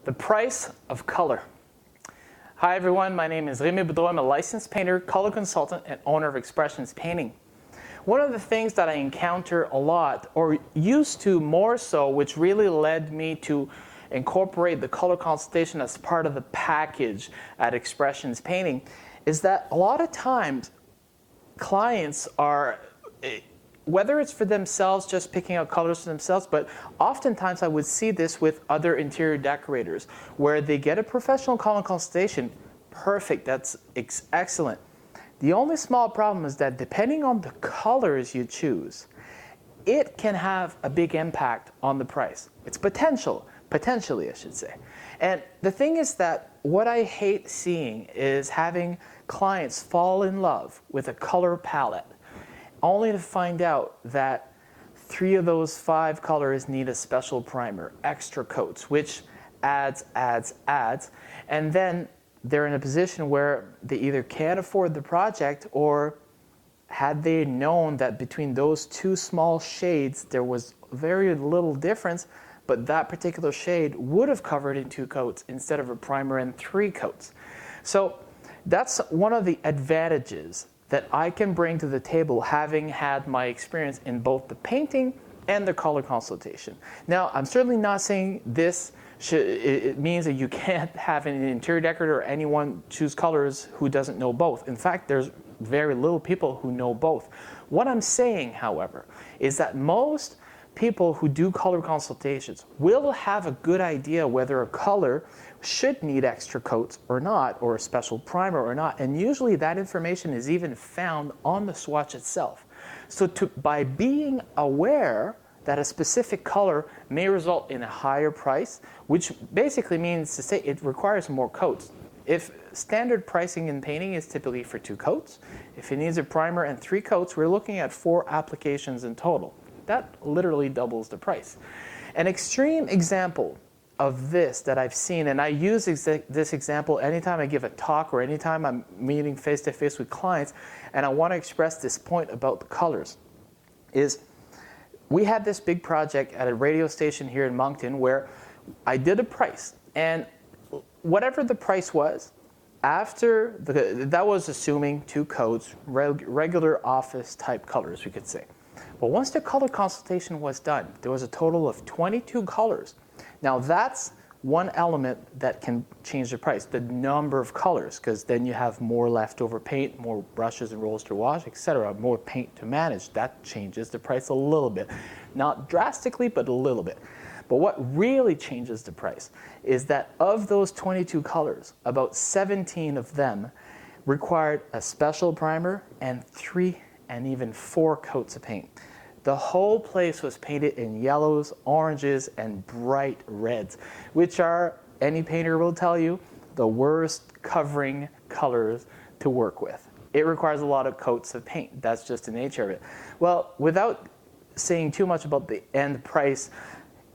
The price of color. Hi everyone, my name is Rémi Boudreau. I'm a licensed painter, color consultant, and owner of Expressions Painting. One of the things that I encounter a lot, or used to more so, which really led me to incorporate the color consultation as part of the package at Expressions Painting, is that a lot of times clients are, whether it's for themselves, just picking out colors for themselves, but oftentimes I would see this with other interior decorators, where they get a professional color consultation. Perfect, that's excellent. The only small problem is that depending on the colors you choose, it can have a big impact on the price. It's potentially I should say. And the thing is that what I hate seeing is having clients fall in love with a color palette, only to find out that 3 of those 5 colors need a special primer, extra coats, which adds, and then they're in a position where they either can't afford the project, or had they known that between those 2 small shades there was very little difference, but that particular shade would have covered in 2 coats instead of a primer and 3 coats. So that's one of the advantages that I can bring to the table, having had my experience in both the painting and the color consultation. Now, I'm certainly not saying this it means that you can't have an interior decorator or anyone choose colors who doesn't know both. In fact, there's very little people who know both. What I'm saying, however, is that most people who do color consultations will have a good idea whether a color should need extra coats or not, or a special primer or not, and usually that information is even found on the swatch itself. So by being aware that a specific color may result in a higher price, which basically means to say it requires more coats. If standard pricing in painting is typically for 2 coats, if it needs a primer and 3 coats, we're looking at 4 applications in total. That literally doubles the price. An extreme example of this that I've seen, and I use this example anytime I give a talk or anytime I'm meeting face-to-face with clients, and I want to express this point about the colors, is we had this big project at a radio station here in Moncton where I did a price, and whatever the price was, after that was assuming 2 coats, regular office type colors, we could say. But once the color consultation was done, there was a total of 22 colors. Now that's one element that can change the price, the number of colors, because then you have more leftover paint, more brushes and rolls to wash, etc., more paint to manage. That changes the price a little bit. Not drastically, but a little bit. But what really changes the price is that of those 22 colors, about 17 of them required a special primer and 3 and even 4 coats of paint. The whole place was painted in yellows, oranges, and bright reds, which are, any painter will tell you, the worst covering colors to work with. It requires a lot of coats of paint. That's just the nature of it. Well, without saying too much about the end price,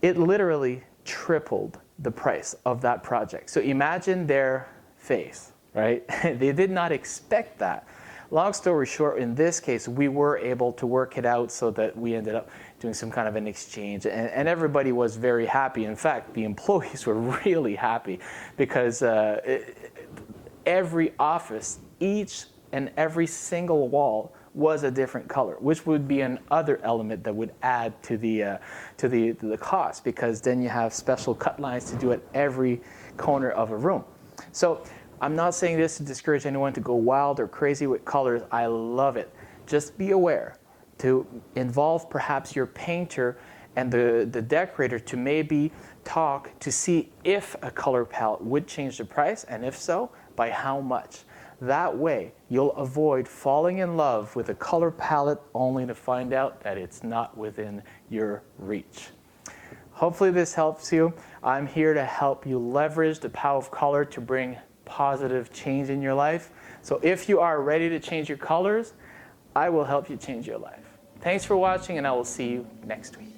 it literally tripled the price of that project. So imagine their face, right? They did not expect that. Long story short, in this case, we were able to work it out so that we ended up doing some kind of an exchange, and everybody was very happy. In fact, the employees were really happy because every office, each and every single wall was a different color, which would be another element that would add to the cost, because then you have special cut lines to do at every corner of a room. So I'm not saying this to discourage anyone to go wild or crazy with colors. I love it. Just be aware to involve perhaps your painter and the decorator to maybe talk to see if a color palette would change the price, and if so, by how much. That way, you'll avoid falling in love with a color palette only to find out that it's not within your reach. Hopefully this helps you. I'm here to help you leverage the power of color to bring positive change in your life. So if you are ready to change your colors, I will help you change your life. Thanks for watching, and I will see you next week.